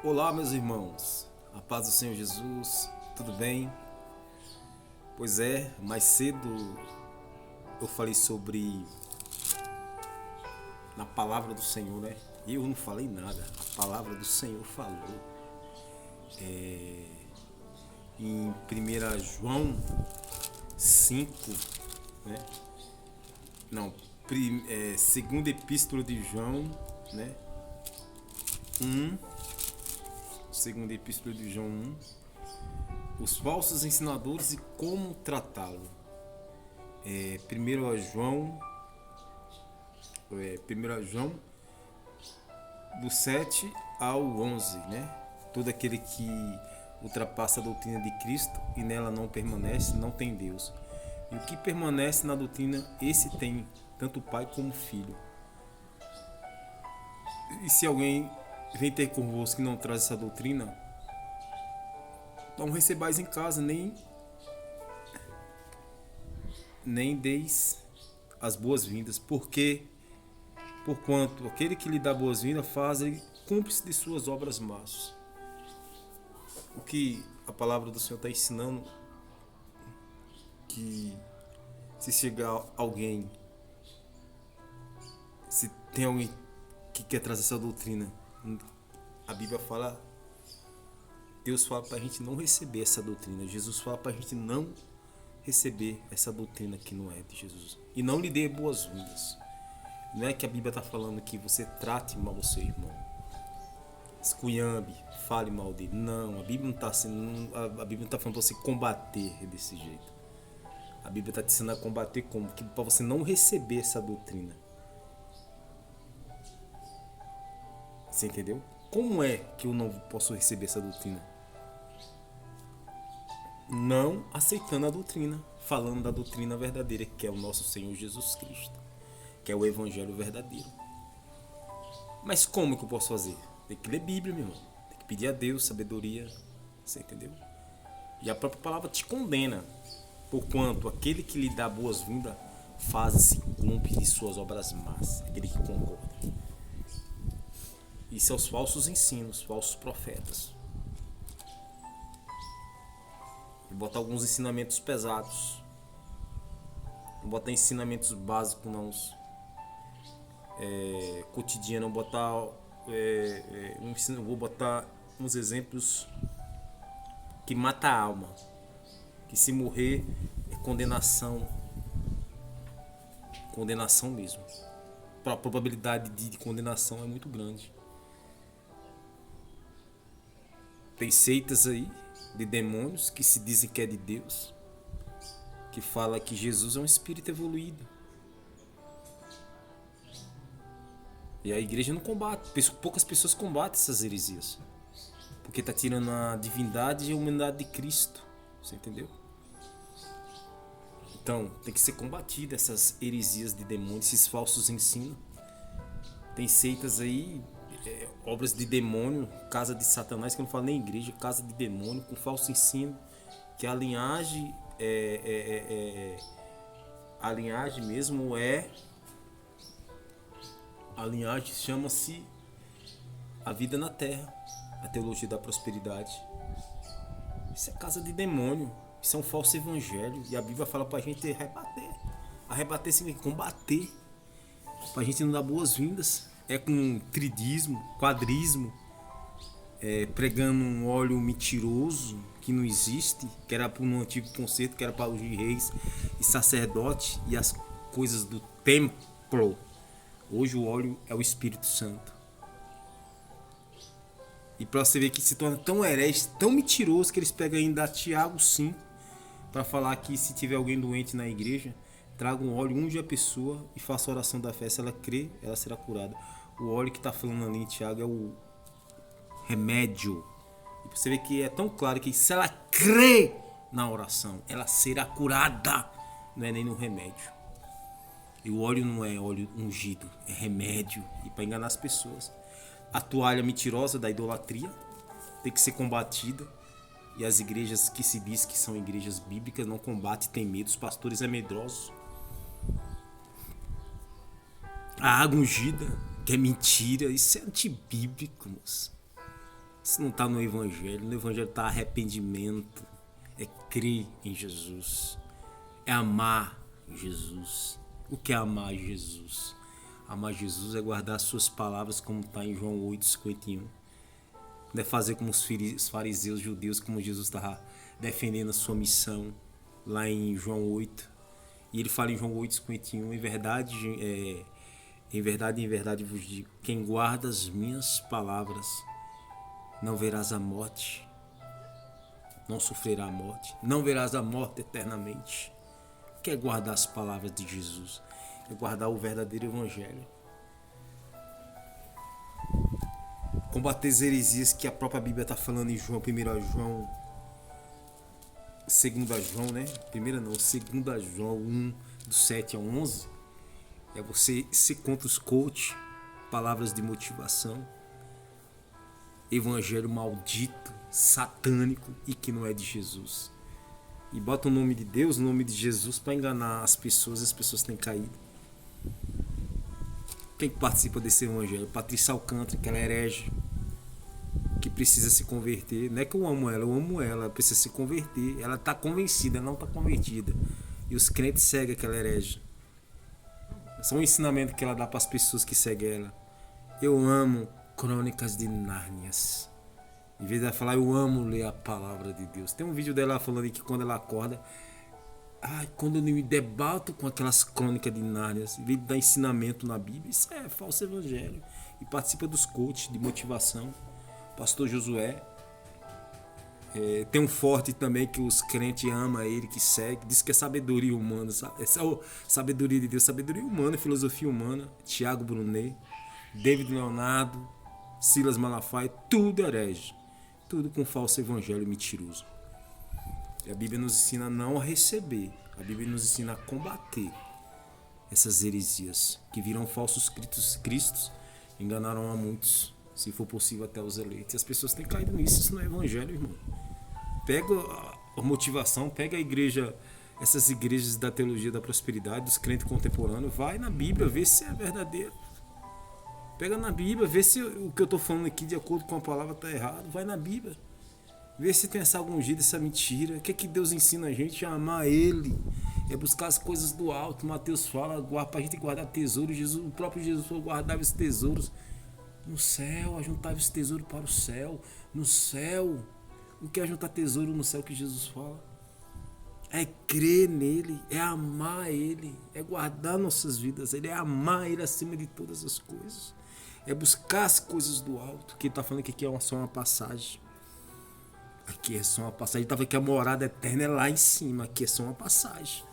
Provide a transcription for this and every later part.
Olá, meus irmãos, a paz do Senhor Jesus, tudo bem? Pois é, mais cedo eu falei sobre na palavra do Senhor, né? Eu não falei nada, a palavra do Senhor falou. Em 1 João 5, né? Não, segunda epístola de João, né? 1, segunda epístola de João 1, os falsos ensinadores e como tratá-lo. 1 João, 1 João do 7 ao 11, né? Todo aquele que ultrapassa a doutrina de Cristo e nela não permanece, não tem Deus. E o que permanece na doutrina, esse tem tanto o Pai como o Filho. E se alguém vem ter convosco que não traz essa doutrina, não recebais em casa, nem deis as boas-vindas, porquanto aquele que lhe dá boas-vindas faz ele cúmplice de suas obras más. O que a palavra do Senhor está ensinando, que se chegar alguém, se tem alguém que quer trazer essa doutrina, a Bíblia fala, Deus fala para a gente não receber essa doutrina, Jesus fala para a gente não receber essa doutrina que não é de Jesus. E não lhe dê boas-vindas. Não é que a Bíblia está falando que você trate mal o seu irmão, esculhambe, fale mal dele. Não, a Bíblia não está a Bíblia não está falando para você combater desse jeito. A Bíblia está te ensinando a combater como? Para você não receber essa doutrina. Você entendeu? Como é que eu não posso receber essa doutrina? Não aceitando a doutrina, falando da doutrina verdadeira, que é o nosso Senhor Jesus Cristo, que é o Evangelho verdadeiro. Mas como que eu posso fazer? Tem que ler Bíblia, meu irmão. Tem que pedir a Deus sabedoria. Você entendeu? E a própria palavra te condena. Porquanto aquele que lhe dá boas-vindas faz-se cúmplice de suas obras más. Aquele que concorda. Isso é os falsos ensinos, falsos profetas. Vou botar alguns ensinamentos pesados. Não botar ensinamentos básicos, não. Cotidiano. Vou botar uns exemplos que mata a alma. Que se morrer é condenação. Condenação mesmo. A probabilidade de condenação é muito grande. Tem seitas aí de demônios que se dizem que é de Deus, que fala que Jesus é um espírito evoluído. E a igreja não combate, poucas pessoas combatem essas heresias, porque está tirando a divindade e a humanidade de Cristo. Você entendeu? Então tem que ser combatida essas heresias de demônios, esses falsos ensinos. Tem seitas aí, obras de demônio, casa de Satanás, que eu não falo nem igreja, casa de demônio, com falso ensino, que a linhagem a linhagem mesmo a linhagem chama-se a vida na terra, a teologia da prosperidade. Isso é casa de demônio, isso é um falso evangelho, e a Bíblia fala pra gente rebater significa combater, pra gente não dar boas-vindas. É com tridismo, quadrismo, pregando um óleo mentiroso que não existe, que era para um antigo conceito, que era para os reis e sacerdotes e as coisas do templo. Hoje o óleo é o Espírito Santo. E para você ver que se torna tão herege, tão mentiroso, que eles pegam ainda Tiago 5 para falar que se tiver alguém doente na igreja, traga um óleo, unge a pessoa e faça a oração da fé. Se ela crer, ela será curada. O óleo que está falando ali em Tiago é o remédio. E você vê que é tão claro que se ela crê na oração, ela será curada. Não é nem no remédio. E o óleo não é óleo ungido, é remédio. E para enganar as pessoas. A toalha mentirosa da idolatria tem que ser combatida. E as igrejas que se diz que são igrejas bíblicas não combatem, tem medo. Os pastores é medrosos. A água ungida, que é mentira, isso é antibíblico, moço. Isso não está no Evangelho. No Evangelho está arrependimento, é crer em Jesus, é amar Jesus. O que é amar Jesus? Amar Jesus é guardar suas palavras, como está em João 8,51. Não é fazer como os fariseus judeus, como Jesus estava defendendo a sua missão lá em João 8. E ele fala em João 8,51, em verdade vos digo, quem guarda as minhas palavras não verás a morte, não sofrerá a morte, não verás a morte eternamente. O que é guardar as palavras de Jesus? É guardar o verdadeiro evangelho. Combater as heresias que a própria Bíblia está falando em João, 1 João, 2 João, né? Primeira não, 2 João 1, do 7 ao 11. É você ser contra os coach, palavras de motivação, evangelho maldito, satânico e que não é de Jesus. E bota o nome de Deus, o nome de Jesus para enganar as pessoas têm caído. Quem participa desse evangelho? Patrícia Alcântara, que ela é herege, que precisa se converter. Não é que eu amo ela precisa se converter. Ela está convencida, ela não está convertida. E os crentes seguem aquela herege. Só um ensinamento que ela dá para as pessoas que seguem ela. Eu amo Crônicas de Nárnias. Em vez de ela falar, eu amo ler a palavra de Deus. Tem um vídeo dela falando que quando ela acorda, quando eu me debato com aquelas crônicas de Nárnias, em vez de dar ensinamento na Bíblia, isso é falso evangelho. E participa dos coaches de motivação. Pastor Josué. Tem um forte também que os crentes amam ele, que segue. Diz que é sabedoria humana. Sabedoria de Deus, sabedoria humana, filosofia humana. Tiago Brunet, David Leonardo, Silas Malafaia, tudo herege. Tudo com falso evangelho mentiroso. E a Bíblia nos ensina a não receber. A Bíblia nos ensina a combater essas heresias que viram falsos cristos, enganaram a muitos, se for possível até os eleitos. E as pessoas têm caído nisso. Isso não é evangelho, irmão. Pega a motivação, pega a igreja, essas igrejas da teologia da prosperidade, dos crentes contemporâneos, vai na Bíblia, vê se é verdadeiro. Pega na Bíblia, vê se o que eu estou falando aqui de acordo com a palavra está errado. Vai na Bíblia. Vê se tem essa ungida, essa mentira. O que é que Deus ensina a gente? A amar Ele. É buscar as coisas do alto. Mateus fala para a gente guardar tesouros. O próprio Jesus falou, guardava esses tesouros no céu. Ajuntava esse tesouro para o céu. No céu. O que é juntar tesouro no céu que Jesus fala? É crer nele. É amar Ele. É guardar nossas vidas. Ele é amar Ele acima de todas as coisas. É buscar as coisas do alto. Que ele está falando que aqui é só uma passagem. Aqui é só uma passagem. Ele estava que a morada eterna é lá em cima. Aqui é só uma passagem.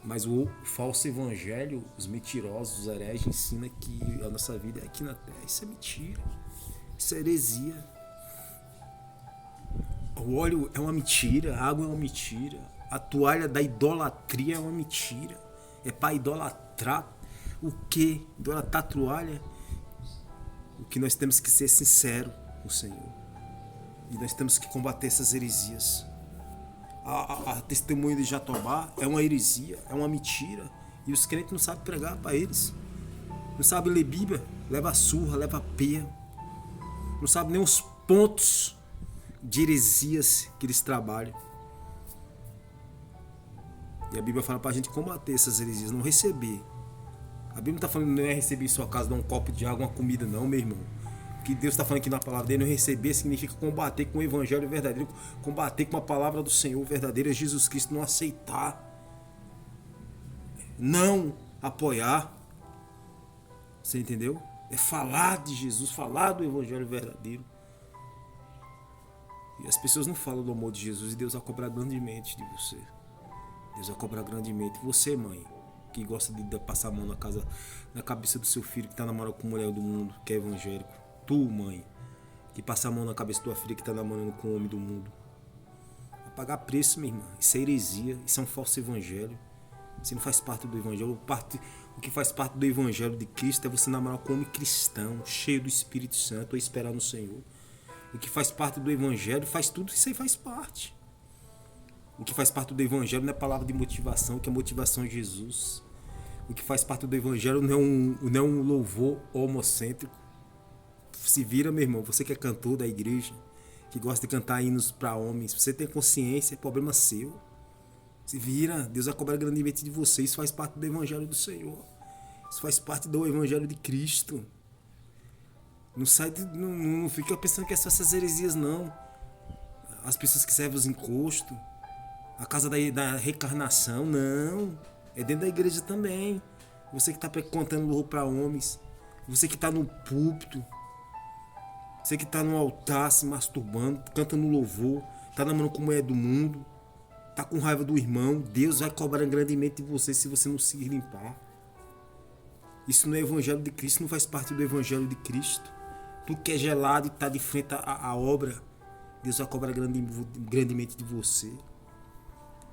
Mas o falso evangelho, os mentirosos, os hereges ensinam que a nossa vida é aqui na terra. Isso é mentira. Isso é heresia. O óleo é uma mentira. A água é uma mentira. A toalha da idolatria é uma mentira. É para idolatrar o quê? Idolatrar a toalha. O que nós temos que ser sinceros com o Senhor. E nós temos que combater essas heresias. A testemunha de Jatobá é uma heresia, é uma mentira. E os crentes não sabem pregar para eles. Não sabem ler Bíblia, leva surra, leva peia. Não sabem nem os pontos de heresias que eles trabalham. E a Bíblia fala para a gente combater essas heresias, não receber. A Bíblia não está falando não é receber em sua casa, dar um copo de água, uma comida, não, meu irmão. O que Deus está falando aqui na palavra dele, não receber significa combater com o evangelho verdadeiro, combater com a palavra do Senhor verdadeira, Jesus Cristo, não aceitar, não apoiar. Você entendeu? É falar de Jesus, falar do evangelho verdadeiro. E as pessoas não falam do amor de Jesus e Deus vai cobrar grandemente de você. Deus vai cobrar grandemente. Você, mãe, que gosta de passar a mão na cabeça do seu filho que está namorando com mulher do mundo, que é evangélico. Tu, mãe, que passa a mão na cabeça da tua filha que está namorando com o homem do mundo. Vai pagar preço, minha irmã. Isso é heresia, isso é um falso evangelho. Você não faz parte do evangelho. O que faz parte do evangelho de Cristo é você namorar com um homem cristão, cheio do Espírito Santo, ou esperar no Senhor. O que faz parte do evangelho faz tudo isso aí, faz parte. O que faz parte do evangelho não é palavra de motivação, o que é motivação é Jesus. O que faz parte do evangelho não é um louvor homocêntrico. Se vira, meu irmão. Você que é cantor da igreja, que gosta de cantar hinos para homens, você tem consciência, é problema seu. Se vira, Deus vai cobrar grandemente de você. Isso faz parte do evangelho do Senhor. Isso faz parte do evangelho de Cristo. Não sai não fica pensando que é só essas heresias, não. As pessoas que servem os encostos, a casa da reencarnação, não. É dentro da igreja também. Você que está contando louvor para homens, você que está no púlpito, você que está no altar se masturbando, cantando louvor, está namorando com mulher do mundo, está com raiva do irmão, Deus vai cobrar grandemente de você se você não se limpar. Isso não é evangelho de Cristo, não faz parte do evangelho de Cristo. Tu que é gelado e está de frente à obra, Deus vai cobrar grandemente de você.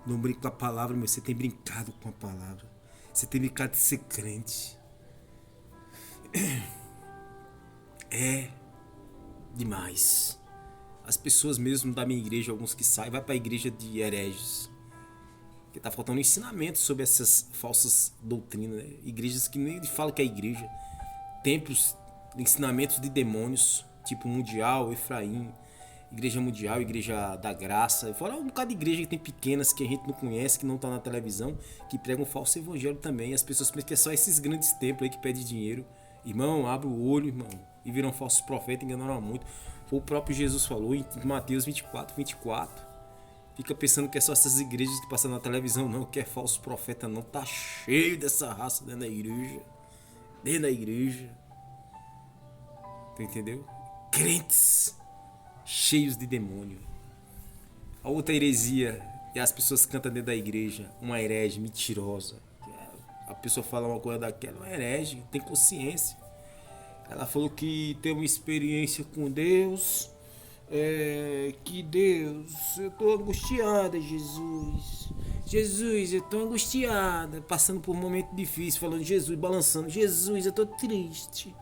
Não brinque com a palavra, meu. Você tem brincado com a palavra. Você tem brincado de ser crente. É demais. As pessoas mesmo da minha igreja, alguns que saem, vai para a igreja de hereges. Porque tá faltando ensinamento sobre essas falsas doutrinas. Né? Igrejas que nem falam que é igreja. Templos, ensinamentos de demônios, tipo Mundial, Efraim, Igreja Mundial, Igreja da Graça. Fora um bocado de igreja que tem pequenas que a gente não conhece, que não tá na televisão, que pregam um falso evangelho também. As pessoas pensam que é só esses grandes templos aí que pedem dinheiro. Irmão, abre o olho, irmão. E viram falsos profetas, enganaram muito. Foi o próprio Jesus falou em Mateus 24. Fica pensando que é só essas igrejas que passam na televisão, não, que é falso profeta, não. Tá cheio dessa raça dentro da igreja. Dentro da igreja. Tu entendeu? Crentes cheios de demônio. A outra heresia é as pessoas cantam dentro da igreja, uma herege mentirosa. A pessoa fala uma coisa daquela, uma herege, tem consciência. Ela falou que tem uma experiência com Deus, que Deus, eu tô angustiada, Jesus. Jesus, eu tô angustiada, passando por um momento difícil, falando Jesus, balançando, Jesus, eu tô triste.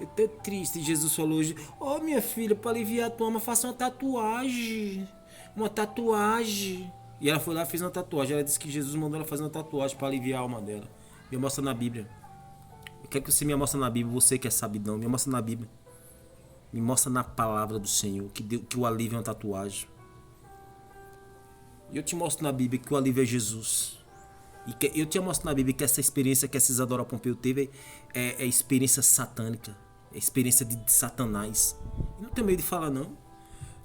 Eu tô triste. E Jesus falou hoje: ó, minha filha, para aliviar a tua alma, faça uma tatuagem. Uma tatuagem. E ela foi lá e fez uma tatuagem. Ela disse que Jesus mandou ela fazer uma tatuagem para aliviar a alma dela. Me mostra na Bíblia. Eu quero que você me mostre na Bíblia. Você que é sabidão, me mostra na Bíblia. Me mostra na palavra do Senhor que o alívio é uma tatuagem. E eu te mostro na Bíblia que o alívio é Jesus. E eu te mostro na Bíblia que essa experiência que essa Isadora Pompeu teve é experiência satânica. É experiência de Satanás. E não tem medo de falar, não.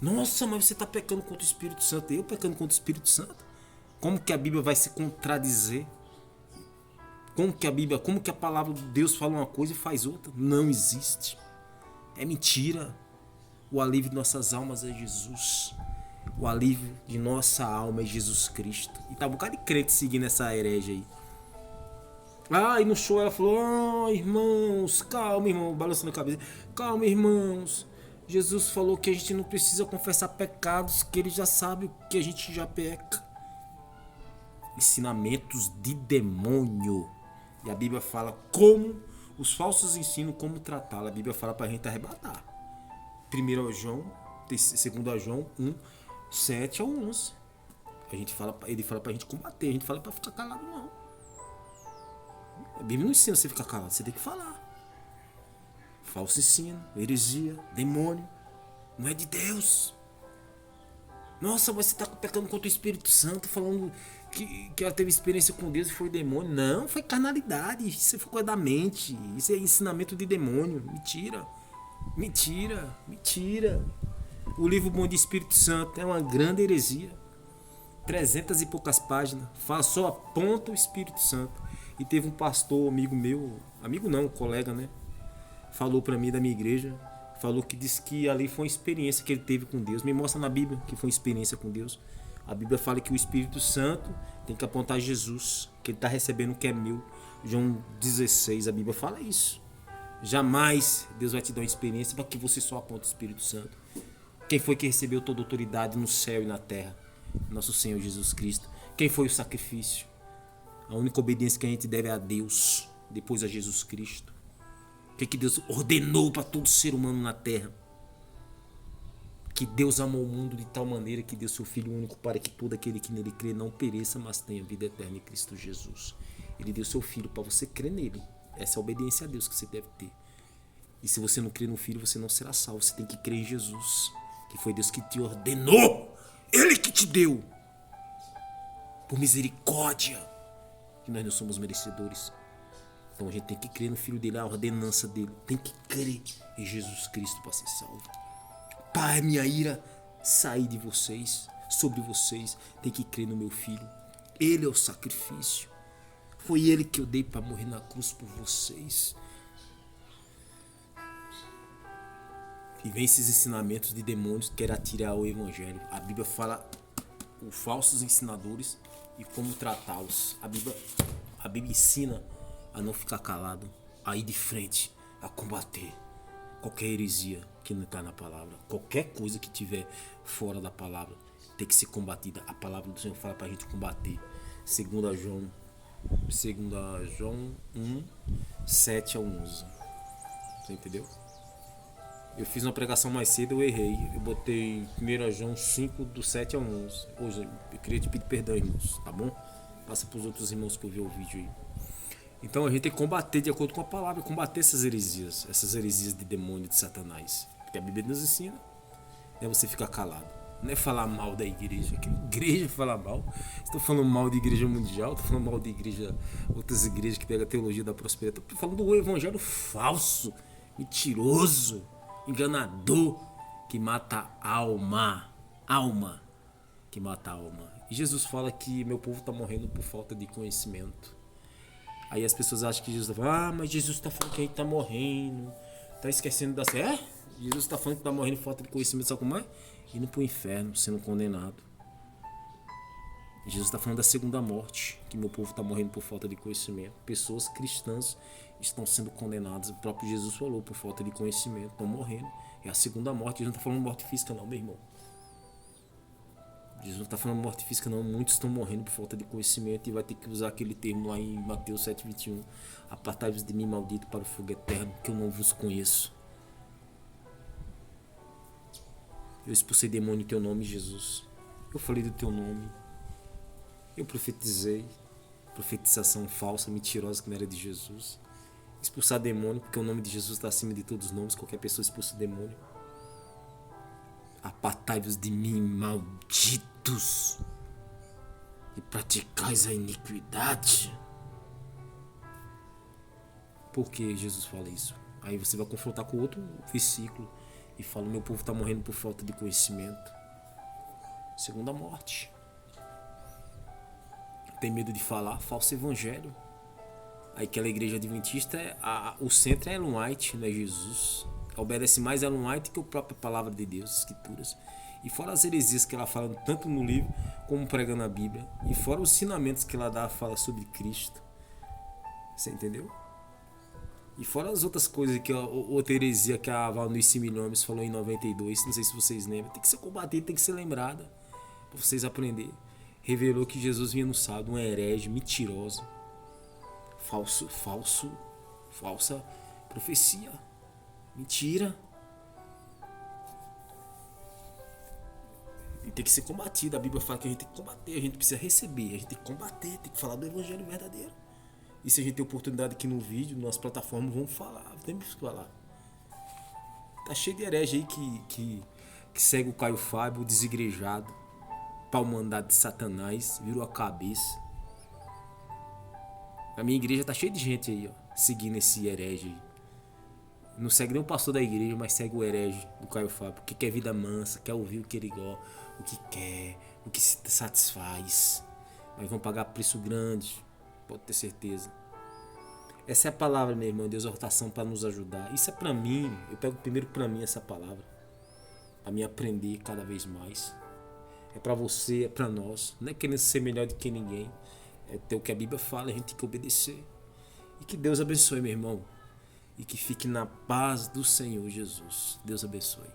Nossa, mas você está pecando contra o Espírito Santo. Eu pecando contra o Espírito Santo? Como que a Bíblia vai se contradizer? Como que a palavra de Deus fala uma coisa e faz outra? Não existe. É mentira. O alívio de nossas almas é Jesus. O alívio de nossa alma é Jesus Cristo. E tá um bocado de crente seguindo essa herege aí. E no show ela falou: irmãos, calma, irmão, balançando a cabeça. Calma, irmãos. Jesus falou que a gente não precisa confessar pecados, que ele já sabe o que a gente já peca. Ensinamentos de demônio. E a Bíblia fala como os falsos ensinam, como tratá-la. A Bíblia fala pra gente arrebatar. 1 João, 2 João 1, 7 a 11. Ele fala pra gente combater, a gente fala pra ficar calado, não. A Bíblia não ensina você ficar calado, você tem que falar. Falso ensino, heresia, demônio. Não é de Deus. Nossa, mas você está pecando contra o Espírito Santo, falando que ela teve experiência com Deus e foi demônio. Não, foi carnalidade. Isso foi coisa da mente. Isso é ensinamento de demônio. Mentira. Mentira. Mentira. O livro Bom de Espírito Santo é uma grande heresia. 300 e poucas páginas. Só aponta o Espírito Santo. E teve um pastor, amigo meu, amigo não, colega, né? Falou pra mim da minha igreja. Falou que disse que ali foi uma experiência que ele teve com Deus. Me mostra na Bíblia que foi uma experiência com Deus. A Bíblia fala que o Espírito Santo tem que apontar Jesus, que ele está recebendo o que é meu. João 16, a Bíblia fala isso. Jamais Deus vai te dar uma experiência para que você só aponte o Espírito Santo. Quem foi que recebeu toda a autoridade no céu e na terra? Nosso Senhor Jesus Cristo. Quem foi o sacrifício? A única obediência que a gente deve é a Deus, depois a Jesus Cristo. O que Deus ordenou para todo ser humano na terra? Que Deus amou o mundo de tal maneira que deu seu Filho único para que todo aquele que nele crê não pereça, mas tenha vida eterna em Cristo Jesus. Ele deu seu Filho para você crer nele. Essa é a obediência a Deus que você deve ter. E se você não crê no Filho, você não será salvo. Você tem que crer em Jesus, que foi Deus que te ordenou. Ele que te deu. Por misericórdia. Que nós não somos merecedores. Então a gente tem que crer no Filho dele, a ordenança dele. Tem que crer em Jesus Cristo para ser salvo. Pai, minha ira sair de vocês, sobre vocês. Tem que crer no meu Filho. Ele é o sacrifício. Foi ele que eu dei para morrer na cruz por vocês. E vem esses ensinamentos de demônios que querem atirar o evangelho. A Bíblia fala os falsos ensinadores e como tratá-los. A Bíblia ensina a não ficar calado, a ir de frente, a combater qualquer heresia que não está na palavra. Qualquer coisa que tiver fora da palavra tem que ser combatida. A palavra do Senhor fala para a gente combater. 2 João 1, 7 a 11. Você entendeu? Eu fiz uma pregação mais cedo, eu errei. Eu botei 1 João 5, do 7 ao 11. Hoje eu queria te pedir perdão, irmãos, tá bom? Passa para os outros irmãos que eu vi o vídeo aí. Então a gente tem que combater de acordo com a palavra, combater essas heresias de demônio, de Satanás. Porque a Bíblia nos ensina, não é você ficar calado. Não é falar mal da igreja. Que igreja fala mal? Estou falando mal de igreja mundial, estou falando mal de igreja, outras igrejas que pegam a teologia da prosperidade. Estou falando do evangelho falso, mentiroso, enganador, que mata a alma. Alma que mata a alma. E Jesus fala que meu povo está morrendo por falta de conhecimento. Aí as pessoas acham que Jesus está falando, mas Jesus está falando que a gente está morrendo, está esquecendo da fé. Jesus está falando que está morrendo por falta de conhecimento, sabe como é? Indo para o inferno, sendo condenado. Jesus está falando da segunda morte, que meu povo está morrendo por falta de conhecimento. Pessoas cristãs estão sendo condenadas. O próprio Jesus falou, por falta de conhecimento, estão morrendo. É a segunda morte. Jesus não está falando morte física não, meu irmão. Jesus não está falando morte física não. Muitos estão morrendo por falta de conhecimento. E vai ter que usar aquele termo lá em Mateus 7:21. Apartai-vos de mim, maldito, para o fogo eterno, que eu não vos conheço. Eu expulsei demônio em teu nome, Jesus. Eu falei do teu nome. Eu profetizei. Profetização falsa, mentirosa, que não era de Jesus. Expulsar demônio, porque o nome de Jesus está acima de todos os nomes. Qualquer pessoa expulsa o demônio. Apartai-vos de mim, malditos, e praticais a iniquidade. Por que Jesus fala isso? Aí você vai confrontar com outro versículo e fala: meu povo está morrendo por falta de conhecimento. Segunda morte. Tem medo de falar, falso evangelho. Aí aquela igreja adventista, o centro é Ellen White, não é Jesus. Obedece mais a Ellen White que a própria palavra de Deus, escrituras. E fora as heresias que ela fala tanto no livro como pregando a Bíblia. E fora os ensinamentos que ela dá, fala sobre Cristo. Você entendeu? E fora as outras coisas que outra heresia que a Valnice Milhomes falou em 92, não sei se vocês lembram. Tem que ser combatida, tem que ser lembrada, para vocês aprenderem. Revelou que Jesus vinha no sábado, um herege, mentiroso, falsa profecia, mentira. E tem que ser combatido. A Bíblia fala que a gente tem que combater, a gente precisa receber, a gente tem que combater, tem que falar do evangelho verdadeiro. E se a gente tem oportunidade aqui no vídeo, nas plataformas, vamos falar, temos que falar. Tá cheio de herege aí que segue o Caio Fábio, o desigrejado, pau mandado de Satanás, virou a cabeça. A minha igreja tá cheia de gente aí, ó, seguindo esse herege aí. Não segue nem o pastor da igreja, mas segue o herege do Caio Fábio, que quer vida mansa, quer ouvir o que ele gosta, o que quer, o que se satisfaz. Mas vão pagar preço grande, pode ter certeza. Essa é a palavra, meu irmão, de exortação para nos ajudar. Isso é para mim, eu pego primeiro para mim essa palavra, para mim aprender cada vez mais. É para você, é para nós. Não é querendo ser melhor do que ninguém. É ter o que a Bíblia fala, a gente tem que obedecer. E que Deus abençoe, meu irmão. E que fique na paz do Senhor Jesus. Deus abençoe.